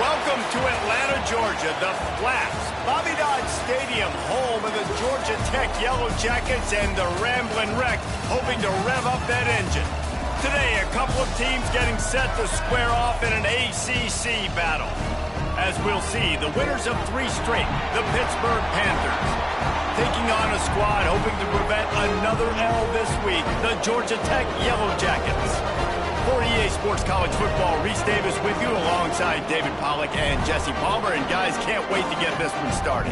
Welcome to Atlanta, Georgia, the Flats. Bobby Dodd Stadium, home of the Georgia Tech Yellow Jackets and the Ramblin' Wreck, hoping to rev up that engine. Today, a couple of teams getting set to square off in an ACC battle. As we'll see, the winners of 3 straight, the Pittsburgh Panthers, taking on a squad hoping to prevent another L this week, the Georgia Tech Yellow Jackets. For EA Sports College Football, Reese Davis with you alongside David Pollack and Jesse Palmer. And guys, can't wait to get this one started.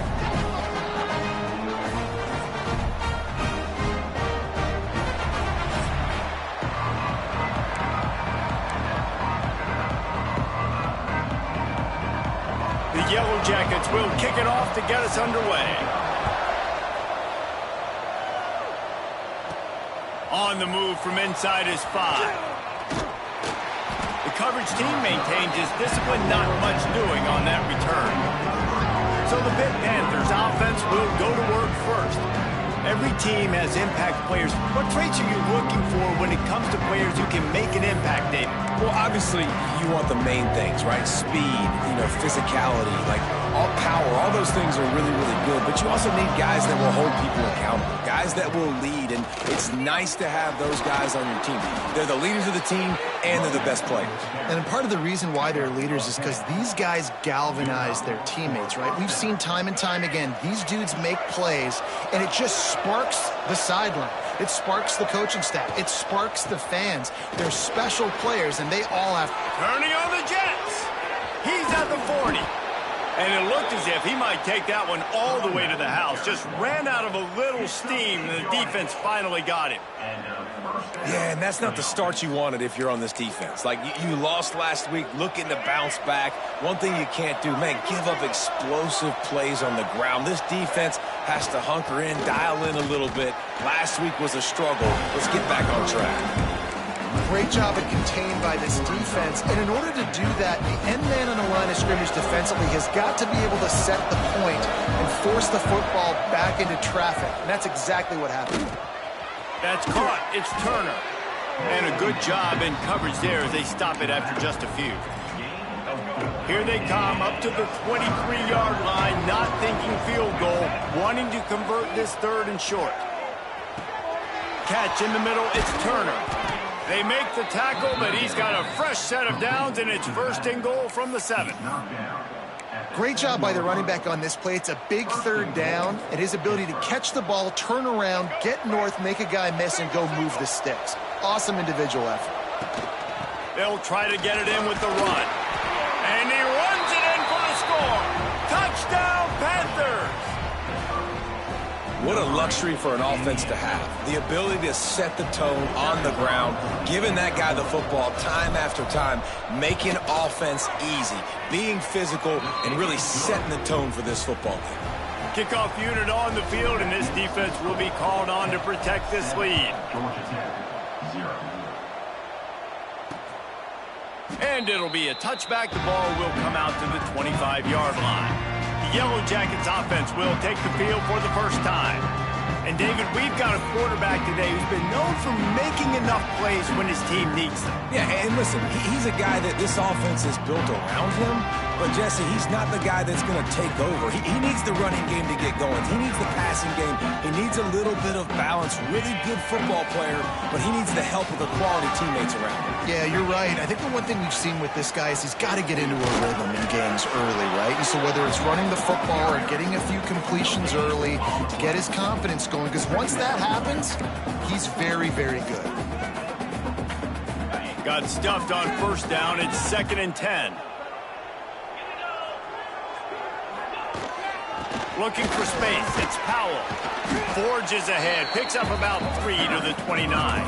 The Yellow Jackets will kick it off to get us underway. On the move from inside his 5. The coverage team maintains his discipline, not much doing on that return. So the Pitt Panthers offense will go to work first. Every team has impact players. What traits are you looking for when it comes to players who can make an impact, David? Well, obviously, you want the main things, right? Speed, physicality, like all power, all those things are really, really good. But you also need guys that will hold people accountable, guys that will lead. And it's nice to have those guys on your team. They're the leaders of the team, and they're the best players. And part of the reason why they're leaders is because these guys galvanize their teammates, right? We've seen time and time again, these dudes make plays, and it just sparks the sideline. It sparks the coaching staff. It sparks the fans. They're special players, and they all have... Turning on the Jets. He's at the 40. And it looked as if he might take that one all the way to the house. Just ran out of a little steam, and the defense finally got him. Yeah, and that's not the start you wanted if you're on this defense. Like, you lost last week, looking to bounce back. One thing you can't do, man, give up explosive plays on the ground. This defense has to hunker in, dial in a little bit. Last week was a struggle. Let's get back on track. Great job at contained by this defense. And in order to do that, the end man on the line of scrimmage defensively has got to be able to set the point and force the football back into traffic. And that's exactly what happened. That's caught. It's Turner. And a good job in coverage there as they stop it after just a few. Here they come up to the 23-yard line, not thinking field goal, wanting to convert this 3rd and short. Catch in the middle. It's Turner. They make the tackle, but he's got a fresh set of downs, and it's 1st and goal from the 7. Great job by the running back on this play. It's a big 3rd down, and his ability to catch the ball, turn around, get north, make a guy miss, and go move the sticks. Awesome individual effort. They'll try to get it in with the run. And he runs it in for the score. Touchdown, Panthers! What a luxury for an offense to have. The ability to set the tone on the ground, giving that guy the football time after time, making offense easy, being physical, and really setting the tone for this football game. Kickoff unit on the field, and this defense will be called on to protect this lead. And it'll be a touchback. The ball will come out to the 25-yard line. The Yellow Jackets offense will take the field for the first time. And, David, we've got a quarterback today who's been known for making enough plays when his team needs them. Yeah, and listen, he's a guy that this offense is built around him. But, Jesse, he's not the guy that's going to take over. He needs the running game to get going. He needs the passing game. He needs a little bit of balance. Really good football player, but he needs the help of the quality teammates around him. Yeah, you're right. I think the one thing we've seen with this guy is he's got to get into a rhythm in games early, right? And so whether it's running the football or getting a few completions early to get his confidence going, because once that happens, he's very, very good. Got stuffed on 1st down. It's 2nd and 10. Looking for space. It's Powell. Forges ahead. Picks up about 3 to the 29.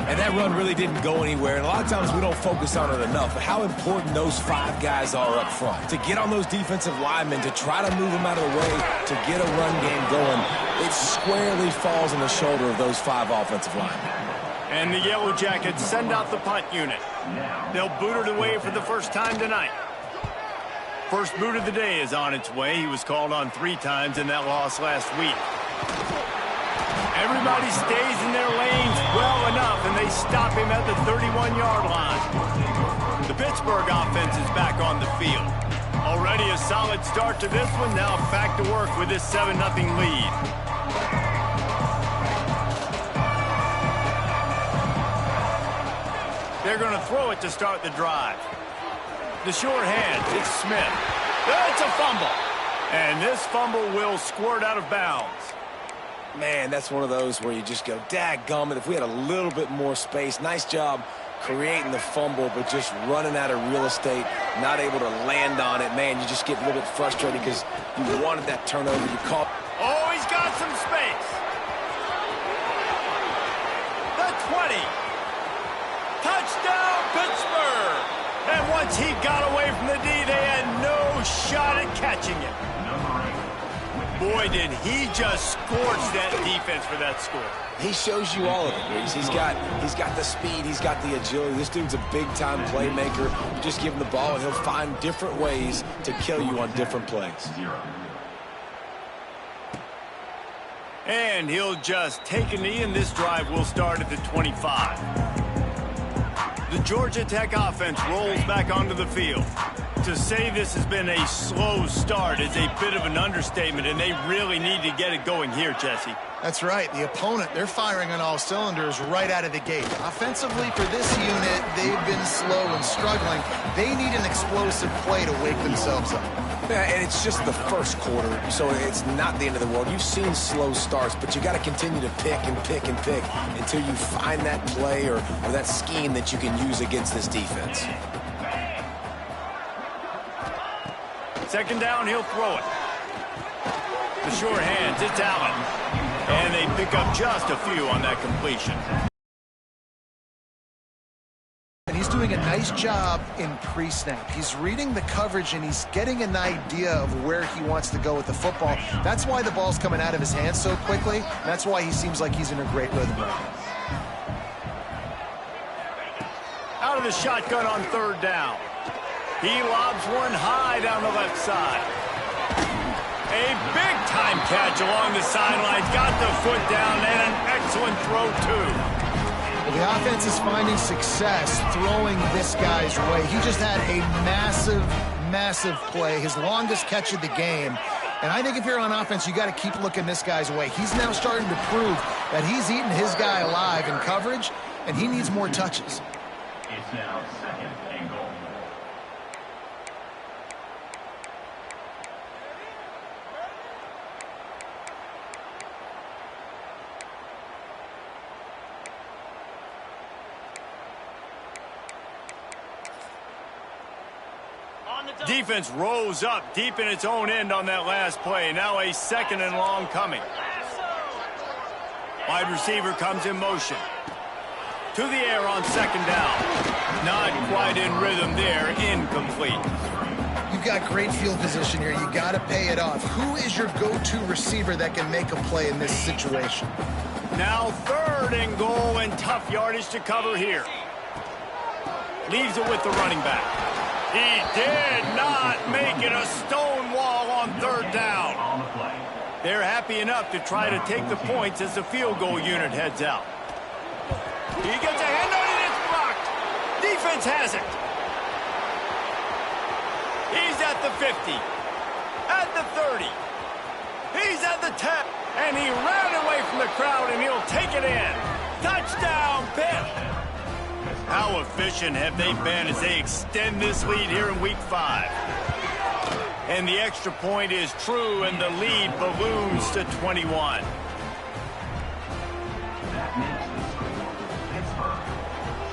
And that run really didn't go anywhere. And a lot of times we don't focus on it enough. But how important those 5 guys are up front. To get on those defensive linemen, to try to move them out of the way, to get a run game going, it squarely falls on the shoulder of those 5 offensive linemen. And the Yellow Jackets send out the punt unit. They'll boot it away for the first time tonight. First boot of the day is on its way. He was called on 3 times in that loss last week. Everybody stays in their lanes well enough, and they stop him at the 31-yard line. The Pittsburgh offense is back on the field. Already a solid start to this one. Now back to work with this 7-0 lead. They're going to throw it to start the drive. The short hands, it's Smith. It's a fumble. And this fumble will squirt out of bounds. Man, that's one of those where you just go, dadgummit, if we had a little bit more space. Nice job creating the fumble, but just running out of real estate, not able to land on it. Man, you just get a little bit frustrated because you wanted that turnover. You caught. Oh, he's got some space. The 20. Touchdown, Pittsburgh. And once he got away from the D, they had no shot at catching him. Boy, did he just scorch that defense for that score. He shows you all of it, Reese. He's got the speed, he's got the agility. This dude's a big-time playmaker. You just give him the ball, and he'll find different ways to kill you on different plays. And he'll just take a knee, and this drive will start at the 25. The Georgia Tech offense rolls back onto the field. To say this has been a slow start is a bit of an understatement, and they really need to get it going here, Jesse. That's right. The opponent, they're firing on all cylinders right out of the gate. Offensively, for this unit, they've been slow and struggling. They need an explosive play to wake themselves up. Yeah, and it's just the first quarter, so it's not the end of the world. You've seen slow starts, but you got to continue to pick and pick and pick until you find that play or that scheme that you can use against this defense. Second down, he'll throw it. The short hands, it's Allen. And they pick up just a few on that completion. And he's doing a nice job in pre-snap. He's reading the coverage, and he's getting an idea of where he wants to go with the football. That's why the ball's coming out of his hands so quickly. That's why he seems like he's in a great rhythm right now. Out of the shotgun on third down. He lobs one high down the left side. A big-time catch along the sidelines. Got the foot down, and an excellent throw, too. Well, the offense is finding success throwing this guy's way. He just had a massive, massive play, his longest catch of the game. And I think if you're on offense, you got to keep looking this guy's way. He's now starting to prove that he's eating his guy alive in coverage, and he needs more touches. It's now 2nd and goal. Defense rose up deep in its own end on that last play. Now a second and long coming. Wide receiver comes in motion. To the air on second down. Not quite in rhythm there. Incomplete. You've got great field position here. You got to pay it off. Who is your go-to receiver that can make a play in this situation? Now third and goal, and tough yardage to cover here. Leaves it with the running back. He did not make it a stone wall on third down. They're happy enough to try to take the points as the field goal unit heads out. He gets a hand on it, it's blocked. Defense has it. He's at the 50, at the 30. He's at the 10, and he ran away from the crowd, and he'll take it in. Touchdown, Pitt. How efficient have they been as they extend this lead here in Week 5? And the extra point is true, and the lead balloons to 21. That makes the score Pittsburgh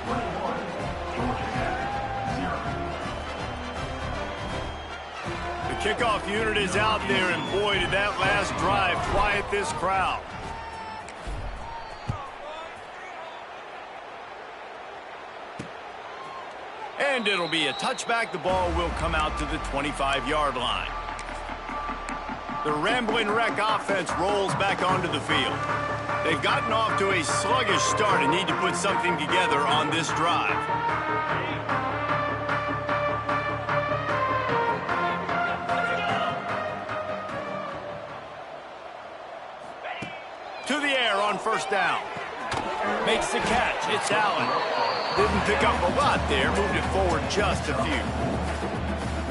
21, Georgia Tech 0. The kickoff unit is out there, and boy, did that last drive quiet this crowd. And it'll be a touchback. The ball will come out to the 25-yard line. The Rambling Wreck offense rolls back onto the field. They've gotten off to a sluggish start and need to put something together on this drive. To the air on first down. Makes the catch. It's Allen. Didn't pick up a lot there, moved it forward just a few.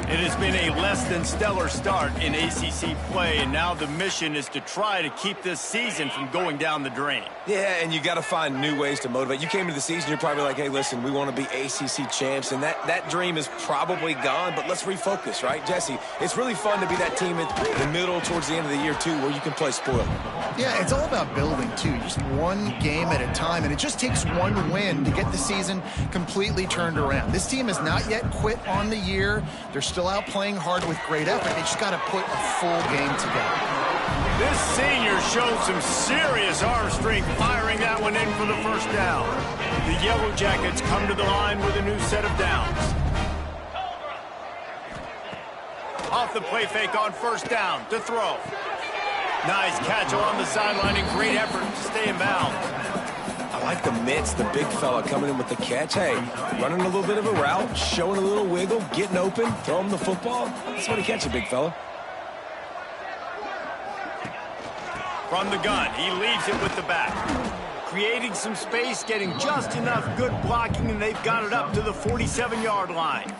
It has been a less than stellar start in ACC play, and now the mission is to try to keep this season from going down the drain. Yeah, and you got to find new ways to motivate. You came into the season, you're probably like, hey, listen, we want to be ACC champs, and that dream is probably gone, but let's refocus, right, Jesse? It's really fun to be that team in the middle towards the end of the year, too, where you can play spoiled. Yeah, it's all about building, too. Just one game at a time, and it just takes one win to get the season completely turned around. This team has not yet quit on the year. They're still out playing hard with great effort. They just got to put a full game together. This senior showed some serious arm strength firing that one in for the first down. The Yellow Jackets come to the line with a new set of downs. Off the play fake on first down to throw. Nice catch along the sideline and great effort to stay in bounds. I like the mitts, the big fella coming in with the catch. Hey, running a little bit of a route, showing a little wiggle, getting open, throw him the football. That's what he catches, big fella. From the gun, he leaves it with the back. Creating some space, getting just enough good blocking, and they've got it up to the 47-yard line.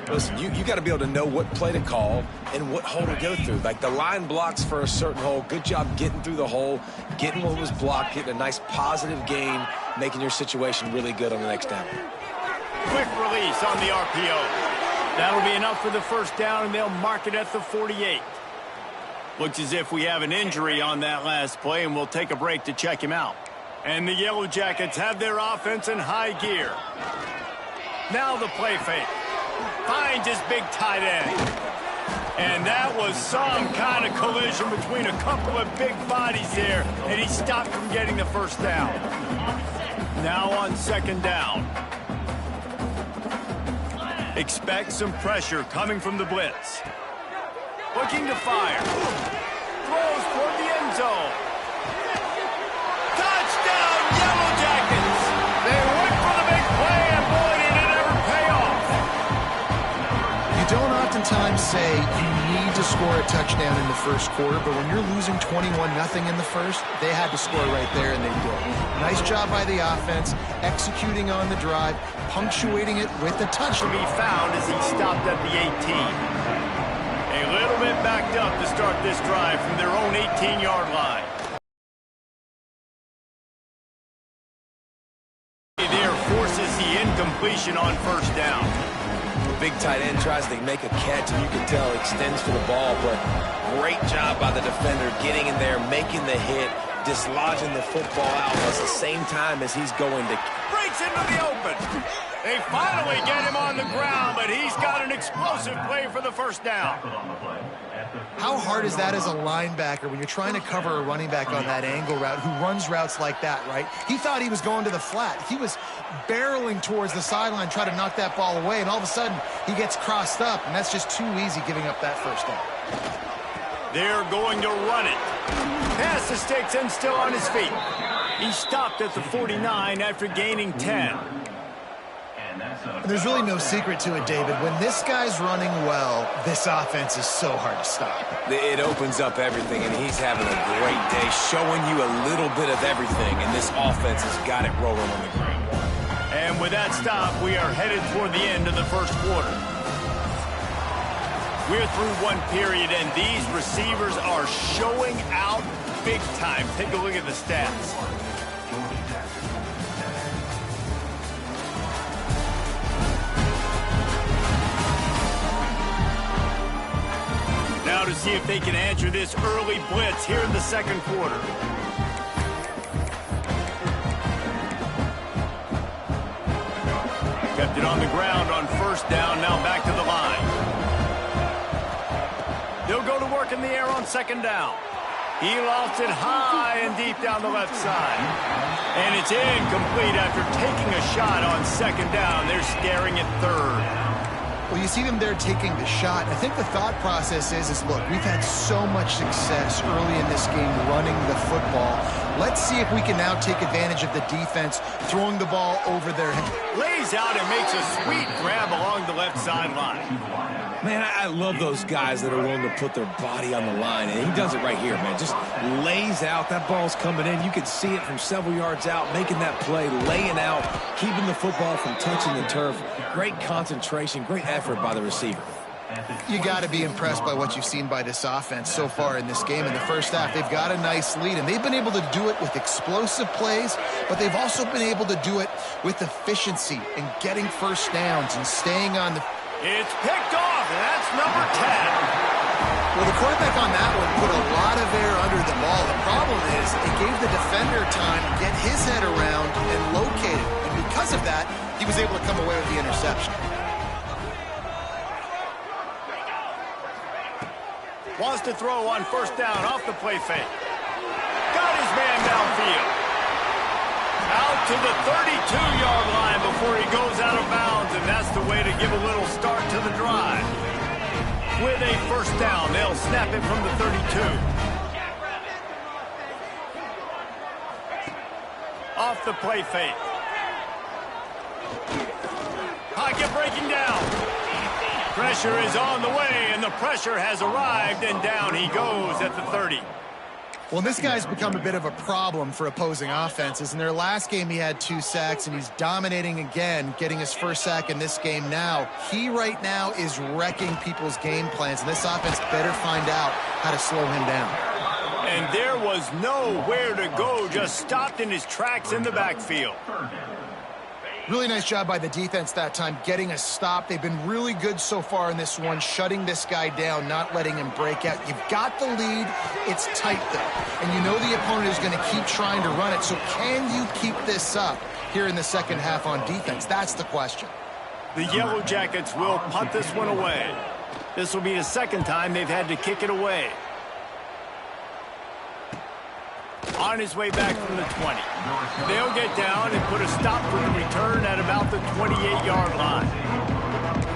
Listen, you got to be able to know what play to call and what hole to go through. Like the line blocks for a certain hole. Good job getting through the hole, getting what was blocked, getting a nice positive gain, making your situation really good on the next down. Quick release on the RPO. That'll be enough for the first down, and they'll mark it at the 48. Looks as if we have an injury on that last play, and we'll take a break to check him out. And the Yellow Jackets have their offense in high gear. Now the play fake. Finds his big tight end. And that was some kind of collision between a couple of big bodies there, and he stopped from getting the first down. Now on second down. Expect some pressure coming from the blitz. Looking to fire. Throws toward the end zone. Touchdown, Yellow Jackets! They went for the big play, and boy, did it ever pay off. You don't oftentimes say you need to score a touchdown in the first quarter, but when you're losing 21-0 in the first, they had to score right there, and they did. Nice job by the offense, executing on the drive, punctuating it with a touchdown. To be found as he stopped at the 18. A little bit backed up to start this drive from their own 18-yard line. There forces the incompletion on first down. The big tight end tries to make a catch, and you can tell extends for the ball, but great job by the defender getting in there, making the hit, dislodging the football out at the same time as he's going to... Breaks into the open. They finally get him on the ground, but he's got an explosive play for the first down. How hard is that as a linebacker when you're trying to cover a running back on that angle route who runs routes like that, right? He thought he was going to the flat. He was barreling towards the sideline, trying to knock that ball away, and all of a sudden he gets crossed up, and that's just too easy giving up that first down. They're going to run it. Pass the sticks and still on his feet. He stopped at the 49 after gaining 10. There's really no secret to it, David. When this guy's running well, this offense is so hard to stop. It opens up everything, and he's having a great day, showing you a little bit of everything, and this offense has got it rolling on the ground. And with that stop, we are headed toward the end of the first quarter. We're through one period, and these receivers are showing out big time. Take a look at the stats. Now to see if they can answer this early blitz here in the second quarter. Kept it on the ground on first down, now back to the line. They'll go to work in the air on second down. He lost it high and deep down the left side. And it's incomplete after taking a shot on second down. They're staring at third. Well, you see them there taking the shot. I think the thought process is look, we've had so much success early in this game running the football. Let's see if we can now take advantage of the defense throwing the ball over their head. Lays out and makes a sweet grab along the left sideline. Man, I love those guys that are willing to put their body on the line, and he does it right here, man. Just lays out. That ball's coming in. You can see it from several yards out, making that play, laying out, keeping the football from touching the turf. Great concentration, great effort by the receiver. You got to be impressed by what you've seen by this offense so far in this game. In the first half, they've got a nice lead, and they've been able to do it with explosive plays, but they've also been able to do it with efficiency and getting first downs and staying on the... It's picked off, and that's number 10. Well, the quarterback on that one put a lot of air under the ball. The problem is it gave the defender time to get his head around and locate it, and because of that, he was able to come away with the interception. Wants to throw on first down off the play fake. Got his man downfield. Out to the 32-yard line before he goes out of bounds, and that's the way to give a little start to the drive. With a first down, they'll snap it from the 32. Off the play fake. Pocket breaking down. Pressure is on the way, and the pressure has arrived, and down he goes at the 30. Well, this guy's become a bit of a problem for opposing offenses. In their last game, he had 2 sacks, and he's dominating again, getting his first sack in this game now. He right now is wrecking people's game plans, and this offense better find out how to slow him down. And there was nowhere to go, just stopped in his tracks in the backfield. Really nice job by the defense that time, getting a stop. They've been really good so far in this one, shutting this guy down, not letting him break out. You've got the lead. It's tight, though. And you know the opponent is going to keep trying to run it. So can you keep this up here in the second half on defense? That's the question. The Yellow Jackets will punt this one away. This will be the second time they've had to kick it away. On his way back from the 20. They'll get down and put a stop for the return at about the 28-yard line.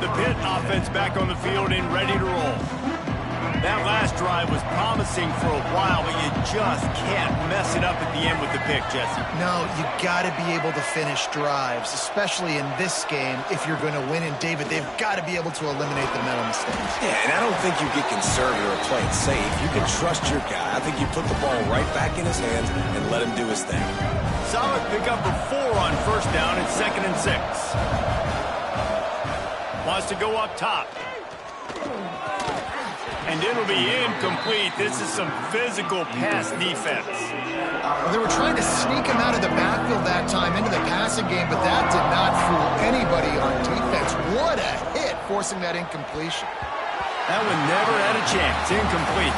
The Pitt offense back on the field and ready to roll. That last drive was promising for a while, but you just can't mess it up at the end with the pick, Jesse. No, you got to be able to finish drives, especially in this game if you're going to win. And, David, they've got to be able to eliminate the mental mistakes. Yeah, and I don't think you get conservative or play it safe. You can trust your guy. I think you put the ball right back in his hands and let him do his thing. Solid pickup of 4 on first down and 2nd and 6. Wants to go up top. And it'll be incomplete. This is some physical pass defense. Well, they were trying to sneak him out of the backfield that time into the passing game, but that did not fool anybody on defense. What a hit, forcing that incompletion. That one never had a chance. Incomplete.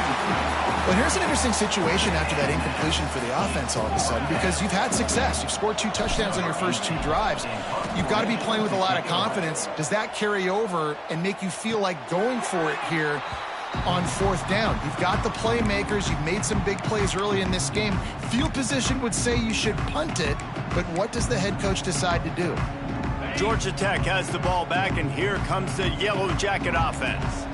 But here's an interesting situation after that incompletion for the offense all of a sudden, because you've had success. You've scored 2 touchdowns on your first 2 drives. You've got to be playing with a lot of confidence. Does that carry over and make you feel like going for it here on 4th down? You've got the playmakers. You've made some big plays early in this game. Field position would say you should punt it, but what does the head coach decide to do? Georgia Tech has the ball back, and here comes the Yellow Jacket offense.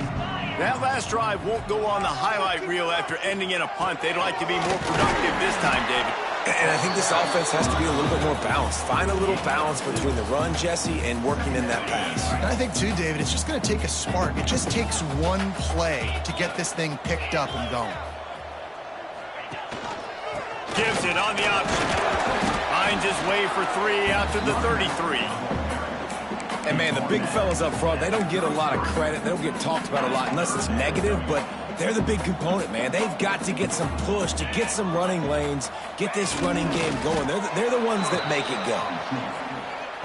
That last drive won't go on the highlight reel after ending in a punt. They'd like to be more productive this time, David. And I think this offense has to be a little bit more balanced. Find a little balance between the run, Jesse, and working in that pass. And I think, too, David, it's just going to take a spark. It just takes one play to get this thing picked up and going. Gives it on the option. Finds his way for 3 out to the 33. And, man, the big fellas up front, they don't get a lot of credit. They don't get talked about a lot unless it's negative, but they're the big component, man. They've got to get some push, to get some running lanes, get this running game going. They're the ones that make it go.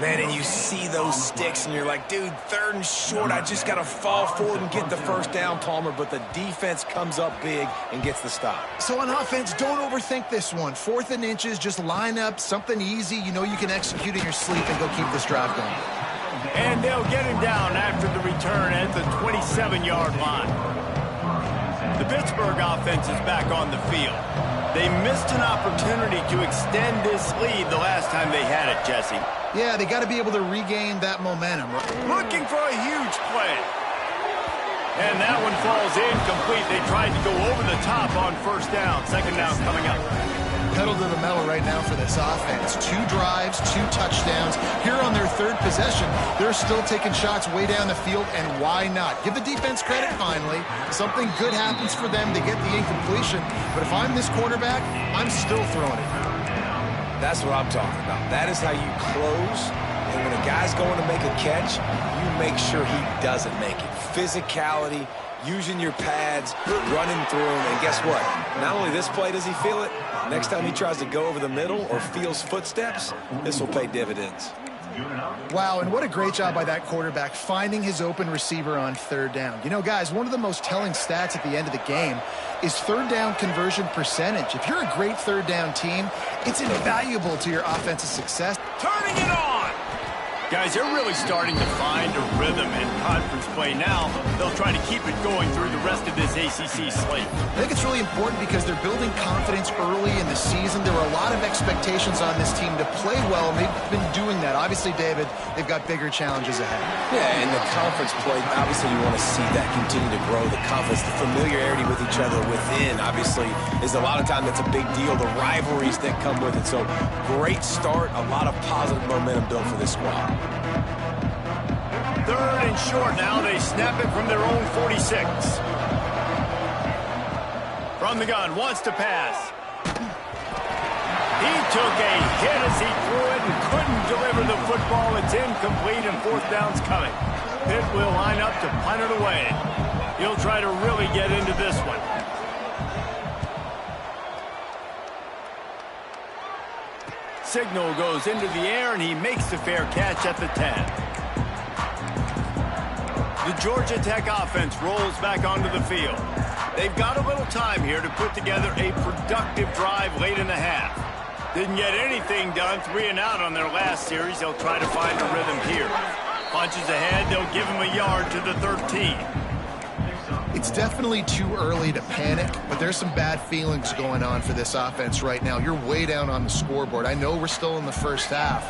Man, and you see those sticks, and you're like, dude, 3rd and short. I just got to fall forward and get the first down, Palmer. But the defense comes up big and gets the stop. So on offense, don't overthink this one. 4th and inches, just line up something easy. You know you can execute in your sleep and go keep this drive going. And they'll get him down after the return at the 27-yard line. The Pittsburgh offense is back on the field. They missed an opportunity to extend this lead the last time they had it, Jesse. Yeah, they got to be able to regain that momentum. Looking for a huge play. And that one falls incomplete. They tried to go over the top on first down. 2nd down coming up. pedal to the metal right now for this offense. 2 drives, 2 touchdowns. Here on their 3rd possession, they're still taking shots way down the field, and why not? Give the defense credit finally. Something good happens for them. They get the incompletion. But if I'm this quarterback, I'm still throwing it. That's what I'm talking about. That is how you close. And when a guy's going to make a catch, you make sure he doesn't make it. Physicality, using your pads, running through him. And guess what? Not only this play does he feel it, next time he tries to go over the middle or feels footsteps, this will pay dividends. Wow, and what a great job by that quarterback finding his open receiver on 3rd down. You know, guys, one of the most telling stats at the end of the game is 3rd down conversion percentage. If you're a great 3rd down team, it's invaluable to your offensive success. Turning it on! Guys, they're really starting to find a rhythm in conference play now. They'll try to keep it going through the rest of this ACC slate. I think it's really important because they're building confidence early in the season. There were a lot of expectations on this team to play well, and they've been doing that. Obviously, David, they've got bigger challenges ahead. Yeah, and the conference play, obviously you want to see that continue to grow. The confidence, the familiarity with each other within, obviously, is a lot of time that's a big deal. The rivalries that come with it. So, great start, a lot of positive momentum built for this squad. 3rd and short now. They snap it from their own 46. From the gun, wants to pass. He took a hit as he threw it and couldn't deliver the football. It's incomplete and 4th down's coming. Pitt will line up to punt it away. He'll try to really get into this one. Signal goes into the air, and he makes the fair catch at the 10. The Georgia Tech offense rolls back onto the field. They've got a little time here to put together a productive drive late in the half. Didn't get anything done, 3 and out on their last series. They'll try to find a rhythm here. Punches ahead, they'll give him a yard to the 13. It's definitely too early to panic, but there's some bad feelings going on for this offense right now. You're way down on the scoreboard. I know we're still in the first half,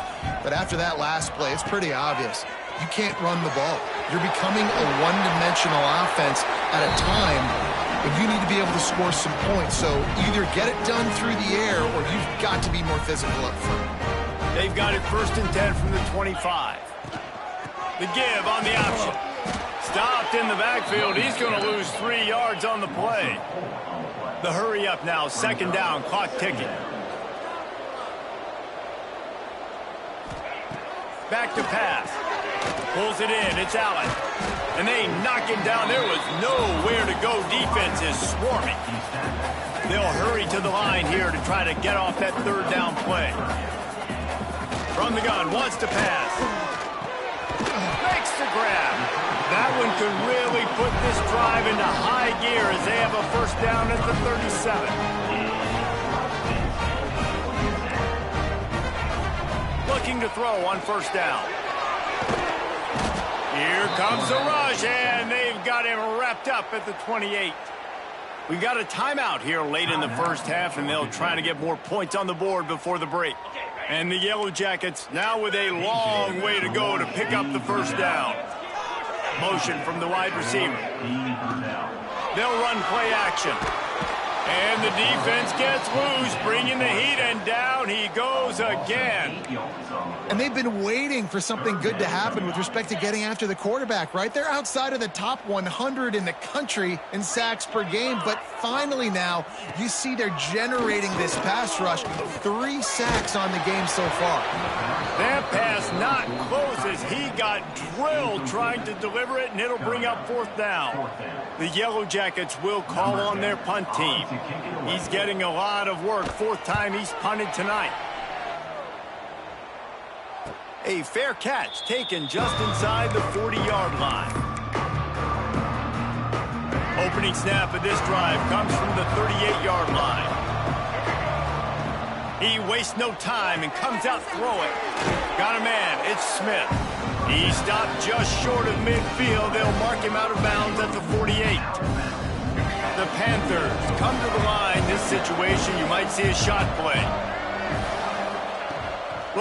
but after that last play, it's pretty obvious. You can't run the ball. You're becoming a one-dimensional offense at a time when you need to be able to score some points. So either get it done through the air or you've got to be more physical up front. They've got it 1st and 10 from the 25. The give on the option. Stopped in the backfield. He's going to lose 3 yards on the play. The hurry up now. 2nd down. Clock ticking. Back to pass. Pulls it in. It's Allen. And they knock him down. There was nowhere to go. Defense is swarming. They'll hurry to the line here to try to get off that 3rd down play. From the gun. Wants to pass. Makes the grab. That one could really put this drive into high gear as they have a 1st down at the 37. Looking to throw on 1st down. Here comes the rush, and they've got him wrapped up at the 28. We got a timeout here late in the first half, and they'll try to get more points on the board before the break. And the Yellow Jackets now with a long way to go to pick up the 1st down. Motion from the wide receiver. They'll run play action. And the defense gets loose, bringing the heat, and down he goes again. And they've been waiting for something good to happen with respect to getting after the quarterback, right? They're outside of the top 100 in the country in sacks per game, but finally now you see they're generating this pass rush. 3 sacks on the game so far. That pass not close as he got drilled trying to deliver it, and it'll bring up 4th down. The Yellow Jackets will call on their punt team. He's getting a lot of work. 4th time he's punted tonight. A fair catch taken just inside the 40-yard line. Opening snap of this drive comes from the 38-yard line. He wastes no time and comes out throwing. Got a man. It's Smith. He stopped just short of midfield. They'll mark him out of bounds at the 48. The Panthers come to the line. This situation, you might see a shot play.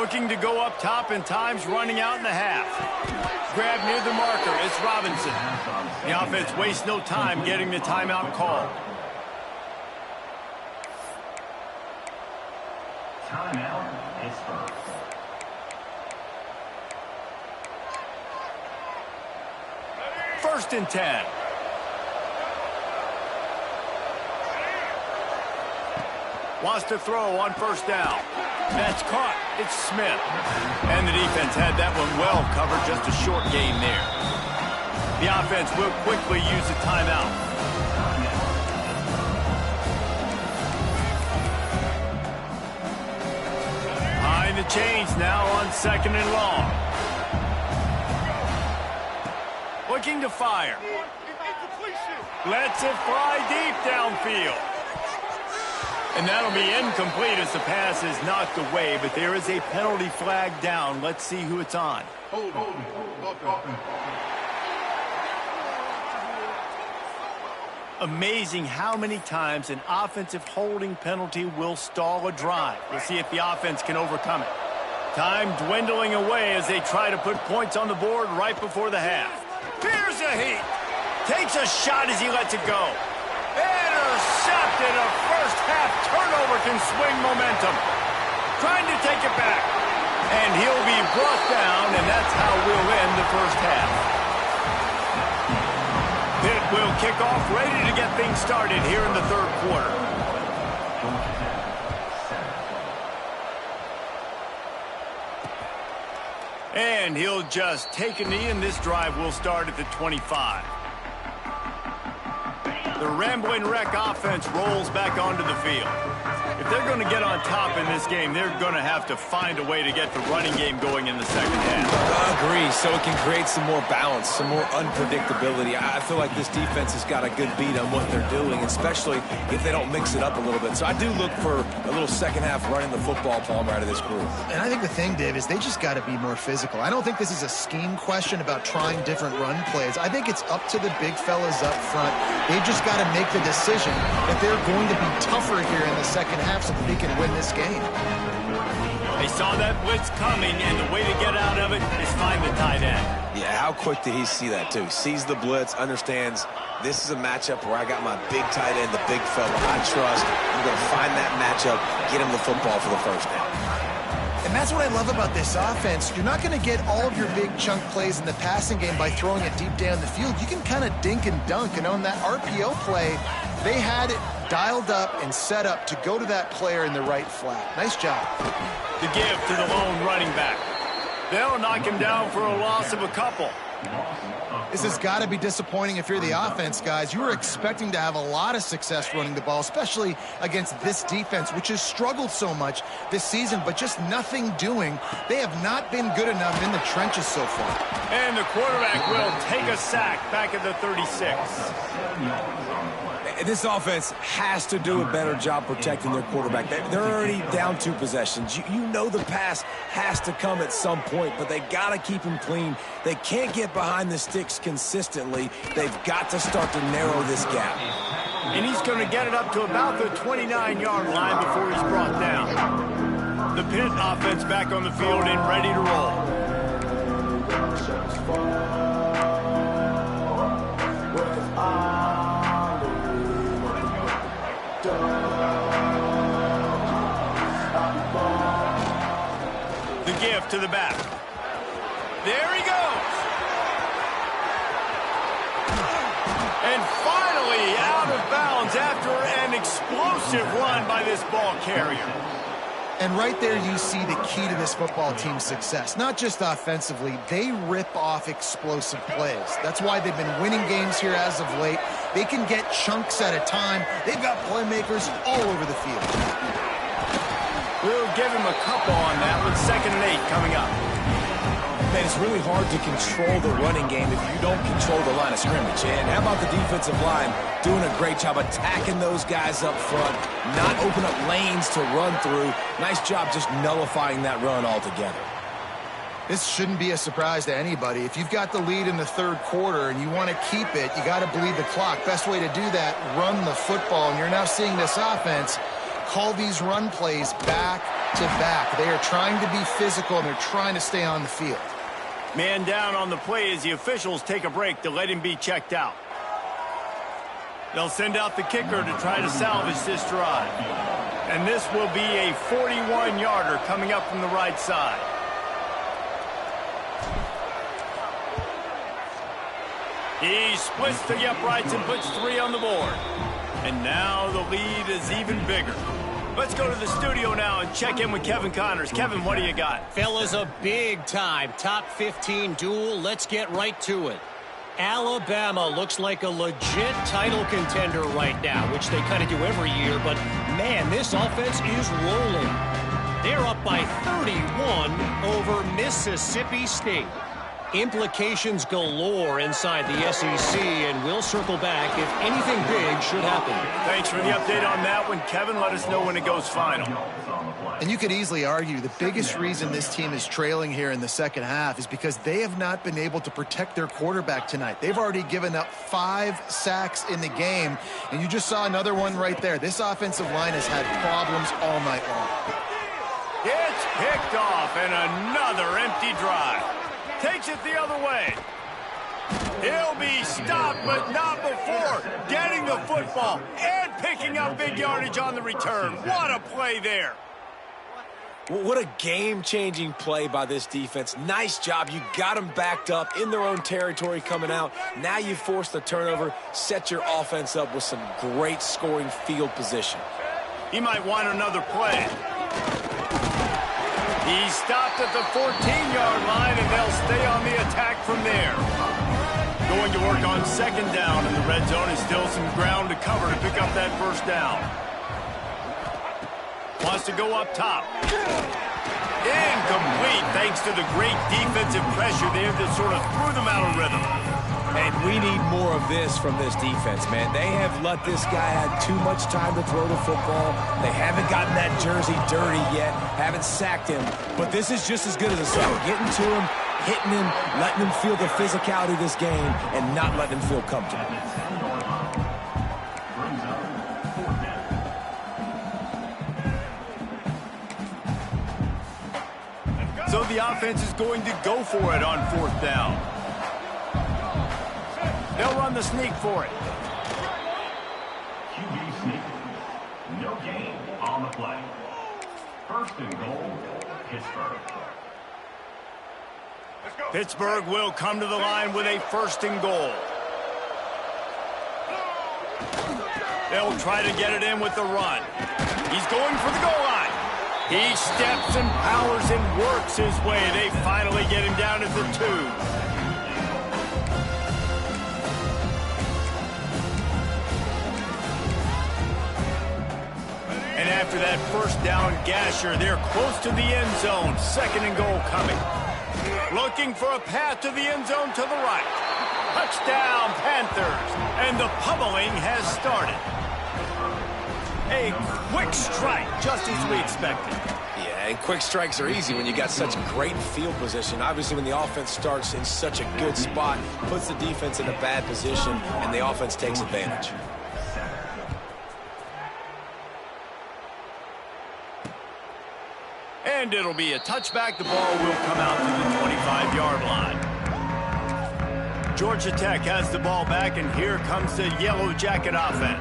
Looking to go up top, and time's running out in the half. Grab near the marker. It's Robinson. The offense wastes no time getting the timeout call. Timeout, Pittsburgh. First and 10. Wants to throw on first down. That's caught. It's Smith. And the defense had that one well covered. Just a short gain there. The offense will quickly use a timeout. Behind the chains now on second and long. Looking to fire. Lets it fly deep downfield. And that'll be incomplete as the pass is knocked away, but there is a penalty flag down. Let's see who it's on. Amazing how many times an offensive holding penalty will stall a drive. We'll see if the offense can overcome it. Time dwindling away as they try to put points on the board right before the half. Here's a heat. Takes a shot as he lets it go. Intercepted. A first half turnover can swing momentum. Trying to take it back. And he'll be brought down, and that's how we'll end the first half. Pitt will kick off, ready to get things started here in the third quarter. And he'll just take a knee, and this drive will start at the 25. The Rambling Wreck offense rolls back onto the field. If they're going to get on top in this game, they're going to have to find a way to get the running game going in the second half. I agree, so it can create some more balance, some more unpredictability. I feel like this defense has got a good beat on what they're doing, especially if they don't mix it up a little bit. So I do look for a little second half running the football, Palmer, out of this group. And I think the thing, Dave, is they just got to be more physical. I don't think this is a scheme question about trying different run plays. I think it's up to the big fellas up front. They've just got to make the decision that they're going to be tougher here in the second half so that they can win this game. They saw that blitz coming, and the way to get out of it is find the tight end. Yeah, how quick did he see that, too? Sees the blitz, understands this is a matchup where I got my big tight end, the big fella I trust. I'm going to find that matchup, get him the football for the first down. And that's what I love about this offense. You're not going to get all of your big chunk plays in the passing game by throwing it deep down the field. You can kind of dink and dunk. And on that RPO play, they had it dialed up and set up to go to that player in the right flat. Nice job. The give to the lone running back. They'll knock him down for a loss of a couple. This has got to be disappointing if you're the offense, guys. You were expecting to have a lot of success running the ball, especially against this defense, which has struggled so much this season, but just nothing doing. They have not been good enough in the trenches so far. And the quarterback will take a sack back at the 36. This offense has to do a better job protecting their quarterback. They're already down 2 possessions. You know the pass has to come at some point, but they got to keep him clean. They can't get behind the sticks consistently. They've got to start to narrow this gap. And he's going to get it up to about the 29-yard line before he's brought down. The Pitt offense back on the field and ready to roll. The give to the back. There he goes. And finally out of bounds after an explosive run by this ball carrier. And right there you see the key to this football team's success. Not just offensively, they rip off explosive plays. That's why they've been winning games here as of late. They can get chunks at a time. They've got playmakers all over the field. We'll give him a couple on that with 2nd and 8 coming up. Man, it's really hard to control the running game if you don't control the line of scrimmage. And how about the defensive line doing a great job attacking those guys up front, not open up lanes to run through. Nice job just nullifying that run altogether. This shouldn't be a surprise to anybody. If you've got the lead in the third quarter and you want to keep it, you got to bleed the clock. Best way to do that, run the football. And you're now seeing this offense call these run plays back to back. They are trying to be physical, and they're trying to stay on the field. Man down on the play as the officials take a break to let him be checked out. They'll send out the kicker to try to salvage this drive. And this will be a 41-yarder coming up from the right side. He splits the uprights and puts 3 on the board. And now the lead is even bigger. Let's go to the studio now and check in with Kevin Connors. Kevin, what do you got? Fellas, a big-time top 15 duel. Let's get right to it. Alabama looks like a legit title contender right now, which they kind of do every year, but man, this offense is rolling. They're up by 31 over Mississippi State. Implications galore inside the SEC, and we'll circle back if anything big should happen. Thanks for the update on that one, Kevin. Let us know when it goes final. And you could easily argue the biggest reason this team is trailing here in the second half is because they have not been able to protect their quarterback tonight. They've already given up 5 sacks in the game, and you just saw another one right there. This offensive line has had problems all night long. It's picked off, and another empty drive. Takes it the other way. He'll be stopped, but not before getting the football and picking up big yardage on the return. What a play there. What a game-changing play by this defense. Nice job. You got them backed up in their own territory coming out. Now you force the turnover, set your offense up with some great scoring field position. He might want another play. He stopped at the 14-yard line, and they'll stay on the attack from there. Going to work on second down in the red zone, and still some ground to cover to pick up that first down. Wants to go up top. Incomplete, thanks to the great defensive pressure there that sort of threw them out of rhythm. And we need more of this from this defense, man. They have let this guy have too much time to throw the football. They haven't gotten that jersey dirty yet, haven't sacked him. But this is just as good as a sack. Getting to him, hitting him, letting him feel the physicality of this game, and not letting him feel comfortable. So the offense is going to go for it on fourth down. They'll run the sneak for it. QB sneak. No gain on the play. First and goal, Pittsburgh. Pittsburgh will come to the line with a first and goal. They'll try to get it in with the run. He's going for the goal line. He steps and powers and works his way. They finally get him down at the 2. And after that first down gasher, they're close to the end zone. Second and goal coming. Looking for a path to the end zone to the right. Touchdown, Panthers. And the pummeling has started. A quick strike, just as we expected. Yeah, and quick strikes are easy when you got such great field position. Obviously, when the offense starts in such a good spot, puts the defense in a bad position, and the offense takes advantage. And it'll be a touchback. The ball will come out to the 25-yard line. Georgia Tech has the ball back, and here comes the Yellow Jacket offense.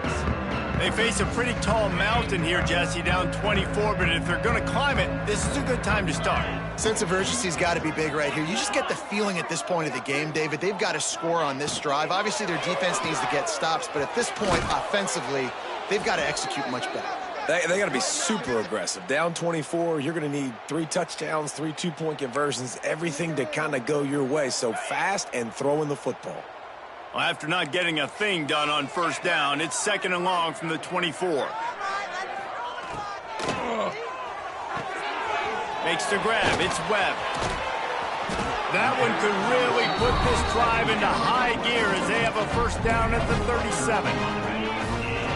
They face a pretty tall mountain here, Jesse, down 24, but if they're going to climb it, this is a good time to start. Sense of urgency's got to be big right here. You just get the feeling at this point of the game, David, they've got to score on this drive. Obviously, their defense needs to get stops, but at this point, offensively, they've got to execute much better. They got to be super aggressive. Down 24, you're going to need 3 touchdowns, 3 two-point conversions, everything to kind of go your way. So fast and throwing the football. Well, after not getting a thing done on first down, it's second and long from the 24. Makes the grab. It's Webb. That one could really put this drive into high gear as they have a first down at the 37.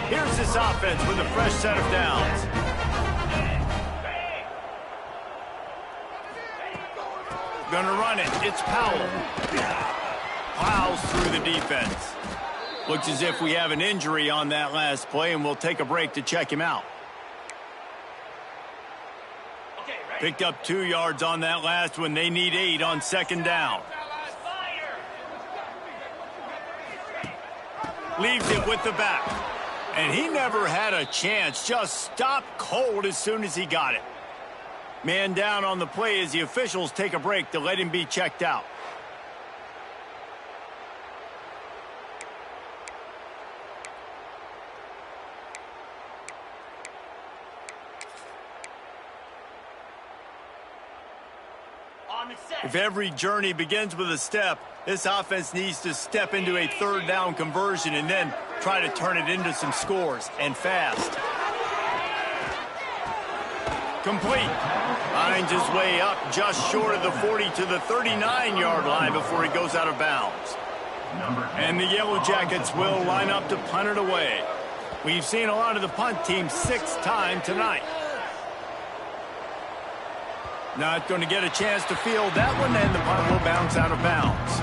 Here's this offense with a fresh set of downs. Gonna run it. It's Powell. Plows through the defense. Looks as if we have an injury on that last play, and we'll take a break to check him out. Picked up 2 yards on that last one. They need 8 on second down. Leaves it with the back. And he never had a chance. Just stopped cold as soon as he got it. Man down on the play as the officials take a break to let him be checked out. If every journey begins with a step, this offense needs to step into a third down conversion and then try to turn it into some scores, and fast. Complete. Finds his way up just short of the 40 to the 39-yard line before he goes out of bounds. And the Yellow Jackets will line up to punt it away. We've seen a lot of the punt team 6 times tonight. Not going to get a chance to field that one, and the punt will bounce out of bounds.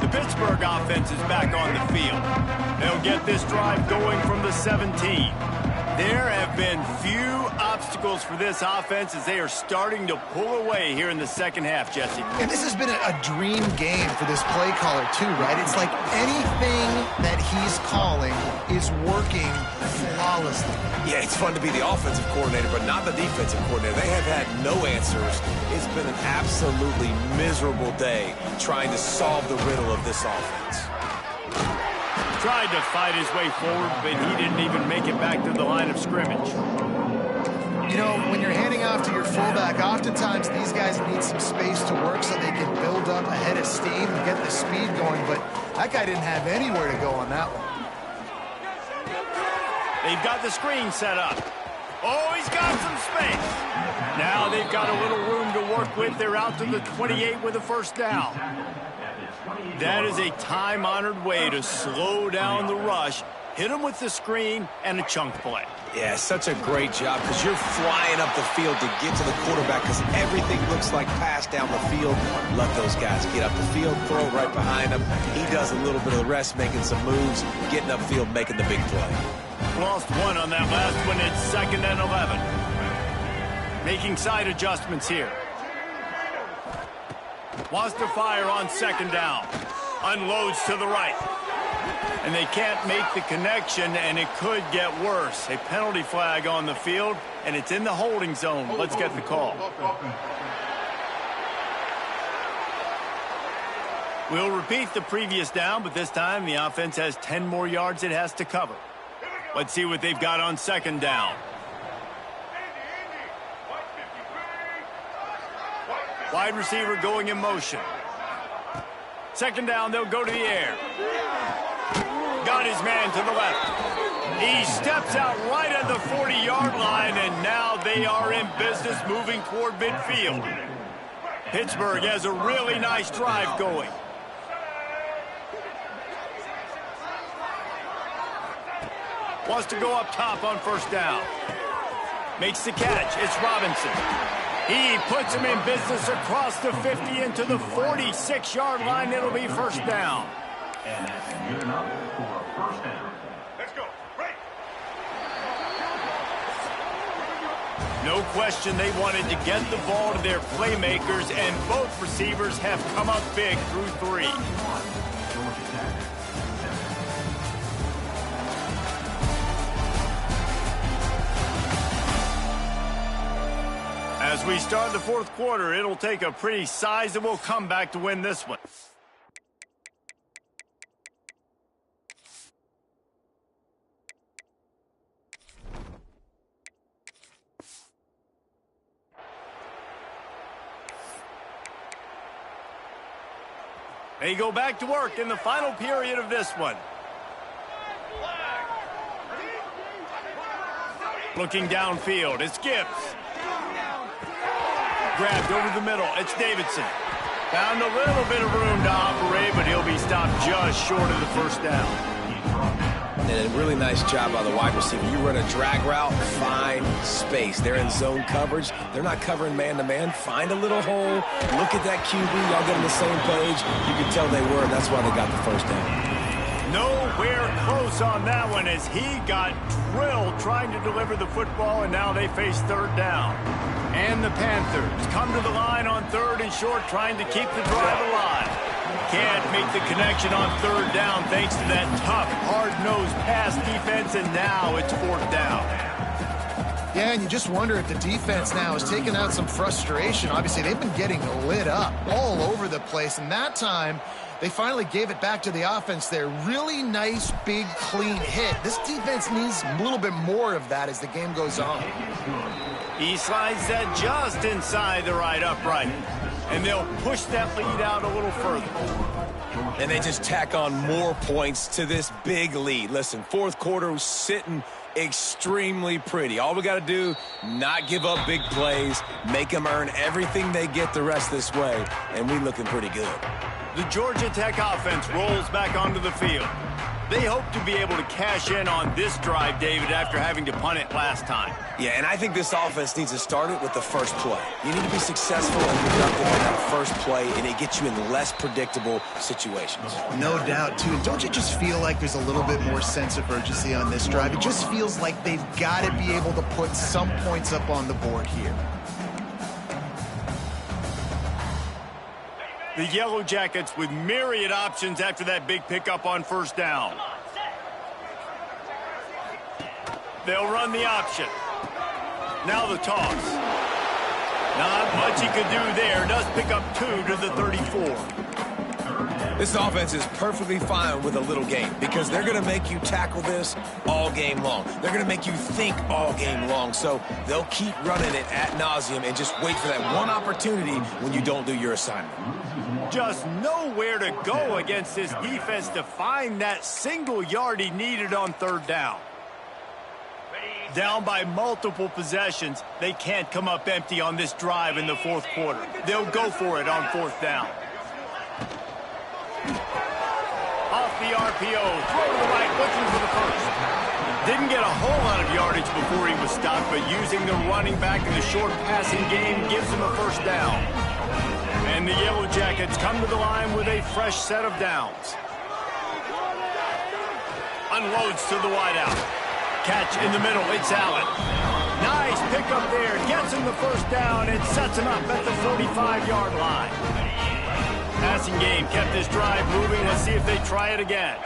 The Pittsburgh offense is back on the field. They'll get this drive going from the 17. There have been few obstacles for this offense as they are starting to pull away here in the second half, Jesse. And this has been a dream game for this play caller, too, right? It's like anything that he's calling is working flawlessly. Yeah, it's fun to be the offensive coordinator, but not the defensive coordinator. They have had no answers. It's been an absolutely miserable day trying to solve the riddle of this offense. Tried to fight his way forward, but he didn't even make it back to the line of scrimmage. You know, when you're handing off to your fullback, oftentimes these guys need some space to work so they can build up a head of steam and get the speed going, but that guy didn't have anywhere to go on that one. They've got the screen set up. Oh, he's got some space. Now they've got a little room to work with. They're out to the 28 with a first down. That is a time-honored way to slow down the rush, hit them with the screen, and a chunk play. Yeah, such a great job because you're flying up the field to get to the quarterback because everything looks like pass down the field. Let those guys get up the field, throw right behind him. He does a little bit of the rest, making some moves, getting upfield, making the big play. Lost one on that last one. It's 2nd and 11. Making side adjustments here. Wants to fire on 2nd down. Unloads to the right. And they can't make the connection, and it could get worse. A penalty flag on the field, and it's in the holding zone. Let's get the call. We'll repeat the previous down, but this time the offense has 10 more yards it has to cover. Let's see what they've got on 2nd down. Wide receiver going in motion. 2nd down, they'll go to the air. Got his man to the left. He steps out right at the 40-yard line, and now they are in business moving toward midfield. Pittsburgh has a really nice drive going. Wants to go up top on 1st down. Makes the catch. It's Robinson. He puts him in business across the 50 into the 46-yard line. It'll be 1st down. And that's good enough for a 1st down. Let's go. Right. No question they wanted to get the ball to their playmakers, and both receivers have come up big through 3. As we start the 4th quarter, it'll take a pretty sizable comeback to win this one. They go back to work in the final period of this one. Looking downfield, it's Gibbs. Grabbed over the middle, it's Davidson. Found a little bit of room to operate, but he'll be stopped just short of the 1st down. And a really nice job by the wide receiver. You run a drag route, find space. They're in zone coverage. They're not covering man-to-man. Find a little hole. Look at that QB. Y'all get on the same page. You can tell they were, and that's why they got the 1st down. Nowhere close on that one as he got drilled trying to deliver the football, and now they face 3rd down. And the Panthers come to the line on 3rd and short, trying to keep the drive alive. can't make the connection on third down thanks to that tough, hard-nosed pass defense, and now it's fourth down. Yeah, and you just wonder if the defense now is taking out some frustration. Obviously, they've been getting lit up all over the place, and that time they finally gave it back to the offense there. Really nice, big, clean hit. This defense needs a little bit more of that as the game goes on. He slides that just inside the right upright, and they'll push that lead out a little further. And they just tack on more points to this big lead. Listen, fourth quarter was sitting extremely pretty. All we got to do, not give up big plays, make them earn everything they get the rest this way, and we looking pretty good. The Georgia Tech offense rolls back onto the field. They hope to be able to cash in on this drive, David, after having to punt it last time. Yeah, and I think this offense needs to start it with the first play. You need to be successful and productive in that first play, and it gets you in less predictable situations. No doubt, too. Don't you just feel like there's a little bit more sense of urgency on this drive? It just feels like they've got to be able to put some points up on the board here. The Yellow Jackets with myriad options after that big pickup on first down. They'll run the option. Now the toss. Not much he could do there. Does pick up 2 to the 34. This offense is perfectly fine with a little game because they're going to make you tackle this all game long. They're going to make you think all game long. So they'll keep running it ad nauseum and just wait for that one opportunity when you don't do your assignment. Just nowhere to go against this defense to find that single yard he needed on third down. Down by multiple possessions, they can't come up empty on this drive in the fourth quarter. They'll go for it on fourth down. Off the RPO, throw to the right, looking for the first. Didn't get a whole lot of yardage before he was stopped, but using the running back in the short passing game gives him a first down. And the Yellow Jackets come to the line with a fresh set of downs. Unloads to the wideout. Catch in the middle, it's Allen. Nice pickup there, gets him the first down and sets him up at the 45-yard line. Passing game kept this drive moving. Let's see if they try it again.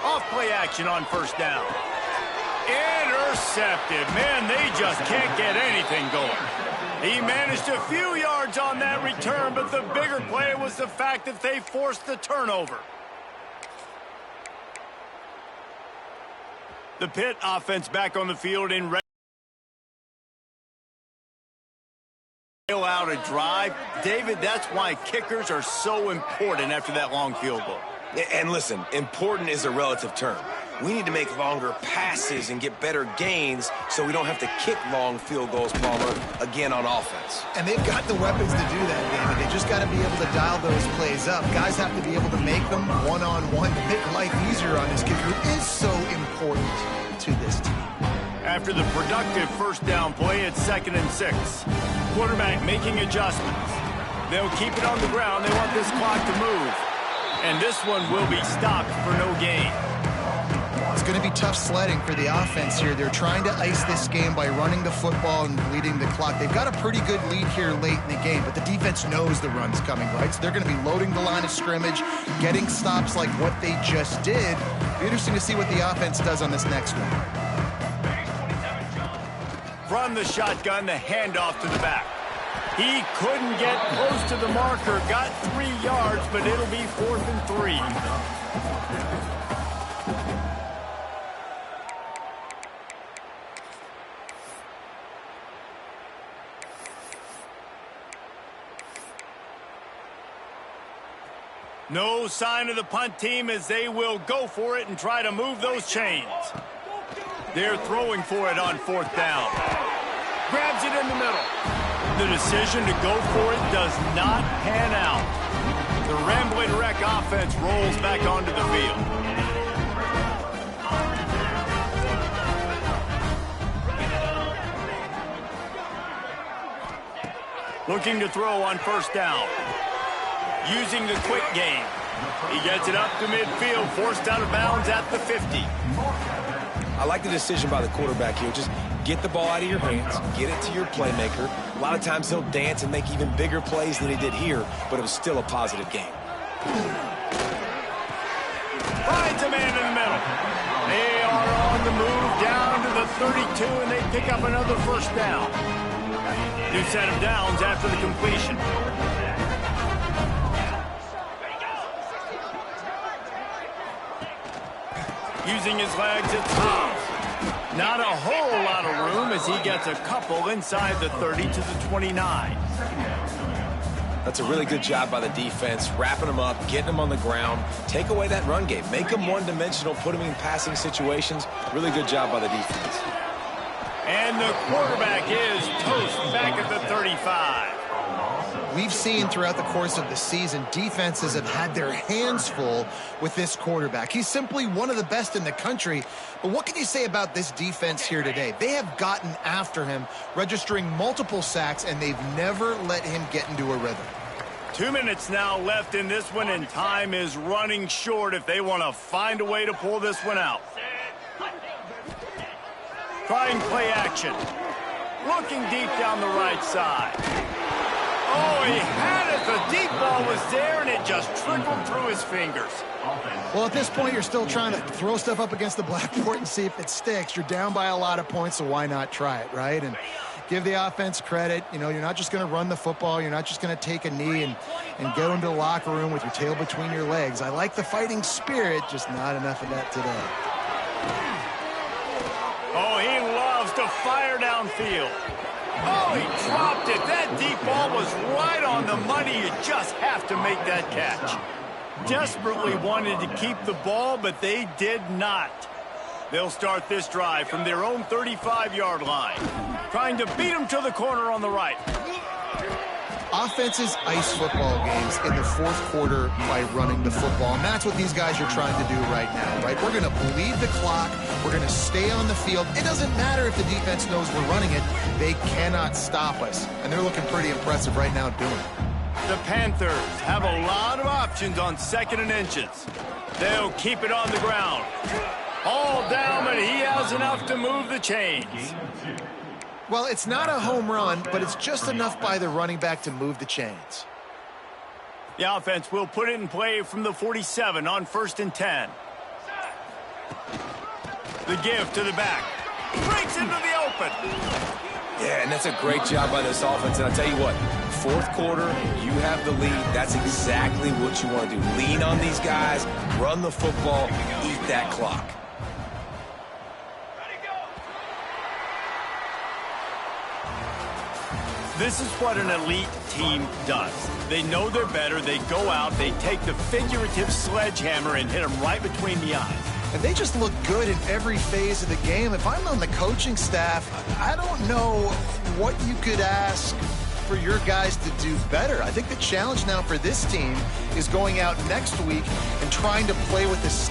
Off play action on first down. Intercepted. Man, they just can't get anything going. He managed a few yards on that return, but the bigger play was the fact that they forced the turnover. The Pitt offense back on the field in red. Out a drive. David, that's why kickers are so important after that long field goal. And listen, important is a relative term. We need to make longer passes and get better gains so we don't have to kick long field goals, Palmer, again on offense. And they've got the weapons to do that, David. They just got to be able to dial those plays up. Guys have to be able to make them one-on-one to make life easier on this kicker, who is so important to this team. After the productive first down play, it's 2nd and 6. Quarterback making adjustments. They'll keep it on the ground. They want this clock to move. And this one will be stopped for no gain. It's going to be tough sledding for the offense here. They're trying to ice this game by running the football and bleeding the clock. They've got a pretty good lead here late in the game, but the defense knows the run's coming, right? So they're going to be loading the line of scrimmage, getting stops like what they just did. Be interesting to see what the offense does on this next one. From the shotgun, the handoff to the back. He couldn't get close to the marker, got 3 yards, but it'll be 4th and 3. No sign of the punt team as they will go for it and try to move those chains. They're throwing for it on 4th down. Grabs it in the middle. The decision to go for it does not pan out. The Rambling Wreck offense rolls back onto the field. Looking to throw on first down. Using the quick game. He gets it up to midfield, forced out of bounds at the 50. I like the decision by the quarterback here. Just get the ball out of your hands, get it to your playmaker. A lot of times he'll dance and make even bigger plays than he did here, but it was still a positive game. Finds a man in the middle. They are on the move down to the 32, and they pick up another first down. New set of downs after the completion. Using his legs, it's Hobbs. Not a whole lot of room as he gets a couple inside the 30 to the 29. That's a really good job by the defense, wrapping them up, getting them on the ground, take away that run game, make them one-dimensional, put them in passing situations. Really good job by the defense. And the quarterback is toast back at the 35. We've seen throughout the course of the season, defenses have had their hands full with this quarterback. He's simply one of the best in the country. But what can you say about this defense here today? They have gotten after him, registering multiple sacks, and they've never let him get into a rhythm. 2 minutes now left in this one, and time is running short if they want to find a way to pull this one out. Trying play action. Looking deep down the right side. Oh, he had it. The deep ball was there, and it just trickled through his fingers. Well, at this point, you're still trying to throw stuff up against the blackboard and see if it sticks. You're down by a lot of points, so why not try it, right? And give the offense credit. You know, you're not just going to run the football. You're not just going to take a knee and go into the locker room with your tail between your legs. I like the fighting spirit, just not enough of that today. Oh, he loves to fire downfield. Oh, he dropped it. That deep ball was right on the money. You just have to make that catch. Desperately wanted to keep the ball, but they did not. They'll start this drive from their own 35-yard line, trying to beat him to the corner on the right. Offenses ice football games in the fourth quarter by running the football, and that's what these guys are trying to do right now, right? We're going to bleed the clock. We're going to stay on the field. It doesn't matter if the defense knows we're running it. They cannot stop us, and they're looking pretty impressive right now doing it. The Panthers have a lot of options on 2nd and inches. They'll keep it on the ground. All down, but he has enough to move the chains. Well, it's not a home run, but it's just enough by the running back to move the chains. The offense will put it in play from the 47 on 1st and 10. The give to the back. Breaks into the open. Yeah, and that's a great job by this offense. And I'll tell you what, fourth quarter, you have the lead. That's exactly what you want to do. Lean on these guys, run the football, eat that clock. This is what an elite team does. They know they're better. They go out. They take the figurative sledgehammer and hit them right between the eyes. And they just look good in every phase of the game. If I'm on the coaching staff, I don't know what you could ask for your guys to do better. I think the challenge now for this team is going out next week and trying to play with this